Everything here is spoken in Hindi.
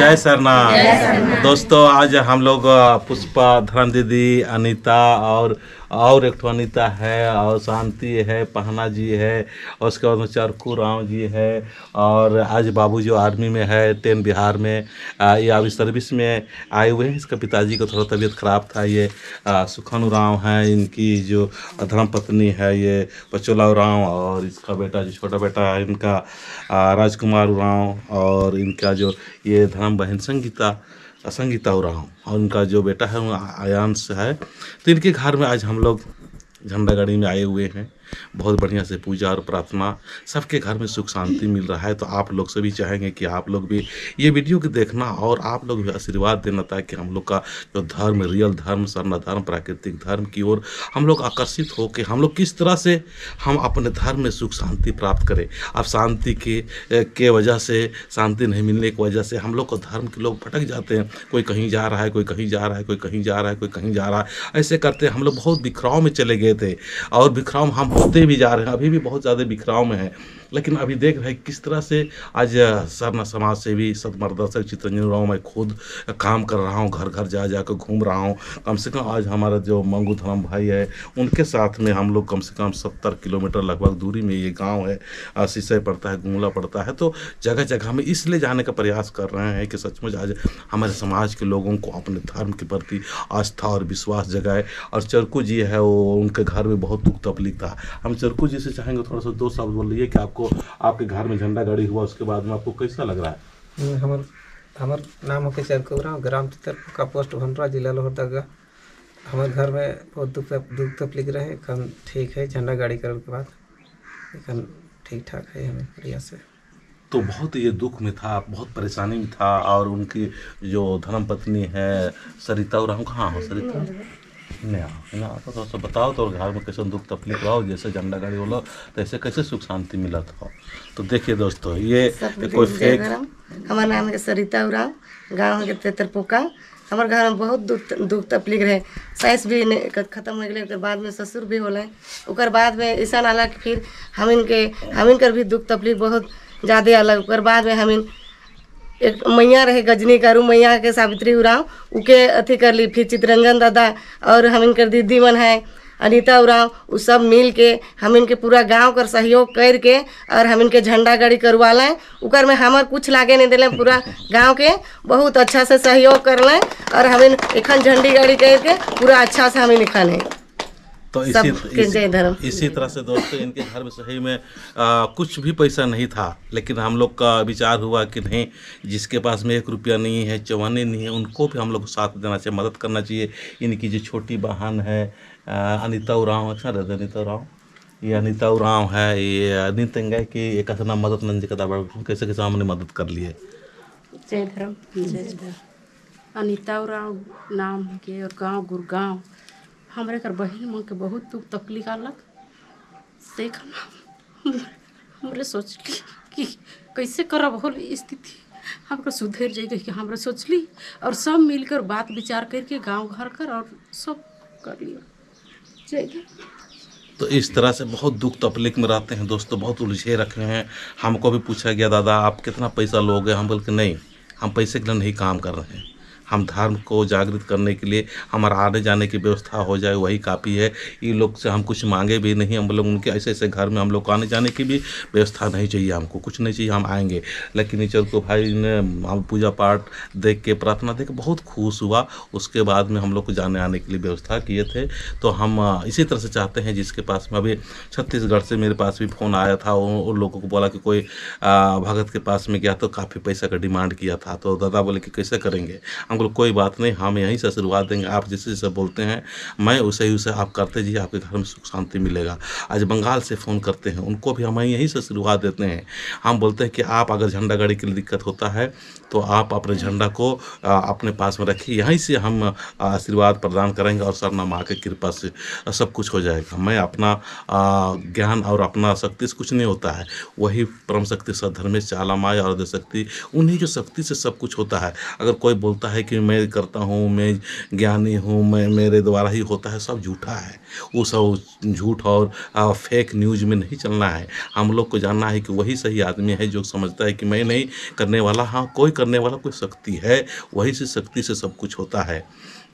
जय सरनाथ। दोस्तों आज हम लोग पुष्पा, धर्म दीदी, अनीता और एक अनीता है और शांति है, पहना जी है और उसके बाद में चरकू राव जी है और आज बाबू जो आर्मी में है 10 बिहार में ये अभी सर्विस में आए हुए हैं। इसका पिताजी को थोड़ा तबीयत खराब था। ये सुखानु राव हैं, इनकी जो धर्म पत्नी है ये पचोला राव और इसका बेटा जो छोटा बेटा है इनका राजकुमार राव और इनका जो ये धर्म बहन संगीता उराव और उनका जो बेटा है वो आयांश है। तो इनके घर में आज हम लोग झंडा गाड़ी में आए हुए हैं। बहुत बढ़िया से पूजा और प्रार्थना, सबके घर में सुख शांति मिल रहा है। तो आप लोग सभी चाहेंगे कि आप लोग भी ये वीडियो को देखना और आप लोग भी आशीर्वाद देना ताकि हम लोग का जो धर्म, रियल धर्म, सरना धर्म, प्राकृतिक धर्म की ओर हम लोग आकर्षित हो के हम लोग किस तरह से हम अपने धर्म में सुख शांति प्राप्त करें। अब शांति के वजह से, शांति नहीं मिलने की वजह से हम लोग को धर्म के लोग भटक जाते हैं। कोई कहीं जा रहा है, कोई कहीं जा रहा है, कोई कहीं जा रहा है, कोई कहीं जा रहा है। ऐसे करते हम लोग बहुत बिखराव में चले गए थे और बिखराव हम होते भी जा रहे हैं। अभी भी बहुत ज़्यादा बिखराव में है, लेकिन अभी देख रहे हैं किस तरह से आज सरना समाज सेवी सतमार्गदर्शक चितरंजन राव मैं खुद काम कर रहा हूँ, घर घर जा जाकर घूम रहा हूँ। कम से कम आज हमारा जो मंगू धर्म भाई है उनके साथ में हम लोग कम से कम 70 किलोमीटर लगभग दूरी में ये गांव है, सिसई पड़ता है, गुमला पड़ता है। तो जगह जगह हम इसलिए जाने का प्रयास कर रहे हैं कि सचमुच आज हमारे समाज के लोगों को अपने धर्म के प्रति आस्था और विश्वास जगाए। और चरकू जी है वो, उनके घर में बहुत दुख तकलीफ था। हम चरकू जी से चाहेंगे थोड़ा सा 2 शब्द बोलिए कि आपको आपके घर में झंडा गाड़ी हुआ उसके बाद में आपको कैसा लग रहा है? हमार नाम है चरकू राव, ग्राम चितरपुका, पोस्ट भंडरा, जिला लोहरदगा। हमारे घर में बहुत दुख तकलीफ रहे, कम ठीक है। झंडा गाड़ी करने के बाद कम ठीक ठाक है, हमें बढ़िया से। तो बहुत ये दुख में था, बहुत परेशानी में था। और उनकी जो धर्म पत्नी है सरिता उराव, कहाँ हो सरिता? नहीं तो बताओ तो घर में कैसे दुख तकलीफ रहा, जैसे झंडा गाड़ी बोला तो ऐसे कैसे सुख शांति मिला था। तो देखिए दोस्तों, ये कोई फेक। हमारा नाम है सरिता उराव, गाँव है चितरपुका। हमारे घर में बहुत दुख तकलीफ रहे। साइस भी खत्म हो गए, बाद में ससुर भी होले, उकर बाद में ऐसा आला कि फिर हम इनकर भी दुख तकलीफ बहुत ज़्यादा अलग। उकर बाद में हम एक मैया रहे गजनी करू, मैया के सावित्री उराव उके अथी कर ली। फिर चितरंजन दादा और हम इनकर दीदी मन है अनीता उराव, वो सब मिल के हम इनके पूरा गांव कर सहयोग करके और हम इनके झंडा गाड़ी करवा लें। उकर में हमार कुछ लागे नहीं दिले, पूरा गांव के बहुत अच्छा से सहयोग कर लें और हम एखन झंडी गाड़ी करके पूरा अच्छा से हम इखन है। तो इसी तरह से दोस्तों इनके घर में सही में कुछ भी पैसा नहीं था, लेकिन हम लोग का विचार हुआ कि नहीं, जिसके पास में 1 रुपया नहीं है, चवाने नहीं है, उनको भी हम लोग को साथ देना चाहिए, मदद करना चाहिए। इनकी जो छोटी बहन है अनीता उराव, अच्छा रहता अनीता उराव, ये अनीता उराव है, ये अनिता की एक नाम मदद नंदी का दाबा कैसे कैसे हमने मदद कर लिए। जय धर्म, जय अनीता उराव नाम के और गाँव गुरगांव। हमारे घर बहन मन के बहुत दुख तकलीफ अलग से हमरे सोचली कि कैसे करब होल स्थिति हमको सुधर जाएगा कि हमरा सोचली और सब मिलकर बात विचार करके गांव घर कर और सब कर लिया। जय। तो इस तरह से बहुत दुख तकलीफ में रहते हैं दोस्तों, बहुत उलझे रखे हैं। हमको भी पूछा गया दादा आप कितना पैसा लोगे, हम बोल के नहीं, हम पैसे के लिए नहीं काम कर रहे हैं, हम धर्म को जागृत करने के लिए हमारा आने जाने की व्यवस्था हो जाए वही काफ़ी है। ये लोग से हम कुछ मांगे भी नहीं, हम लोग उनके ऐसे ऐसे घर में हम लोग को आने जाने की भी व्यवस्था नहीं चाहिए, हमको कुछ नहीं चाहिए, हम आएंगे। लेकिन चरकू भाई ने हम पूजा पाठ देख के, प्रार्थना देख के बहुत खुश हुआ। उसके बाद में हम लोग को जाने आने के लिए व्यवस्था किए थे। तो हम इसी तरह से चाहते हैं, जिसके पास में अभी छत्तीसगढ़ से मेरे पास भी फ़ोन आया था, उन लोगों को बोला कि कोई भगत के पास में गया तो काफ़ी पैसा का डिमांड किया था। तो दादा बोले कि कैसे करेंगे, हम कोई बात नहीं, हम यहीं से आशीर्वाद देंगे, आप जैसे जैसे बोलते हैं मैं उसे आप करते जी, आपके घर में सुख शांति मिलेगा। आज बंगाल से फ़ोन करते हैं, उनको भी हम यहीं से आशीर्वाद देते हैं। हम बोलते हैं कि आप अगर झंडा गाड़ी के लिए दिक्कत होता है तो आप अपने झंडा को अपने पास में रखिए, यहीं से हम आशीर्वाद प्रदान करेंगे और सरना माँ की कृपा से सब कुछ हो जाएगा। मैं अपना ज्ञान और अपना शक्ति से कुछ नहीं होता है, वही परम शक्ति सद्धर्मेश चाला माया और शक्ति, उन्हीं जो शक्ति से सब कुछ होता है। अगर कोई बोलता है है कि मैं करता हूँ, मैं ज्ञानी हूँ, मैं मेरे द्वारा ही होता है, सब झूठा है। वो सब झूठ और फेक न्यूज़ में नहीं चलना है। हम लोग को जानना है कि वही सही आदमी है जो समझता है कि मैं नहीं करने वाला, हाँ कोई करने वाला, कोई शक्ति है, वही से शक्ति से सब कुछ होता है।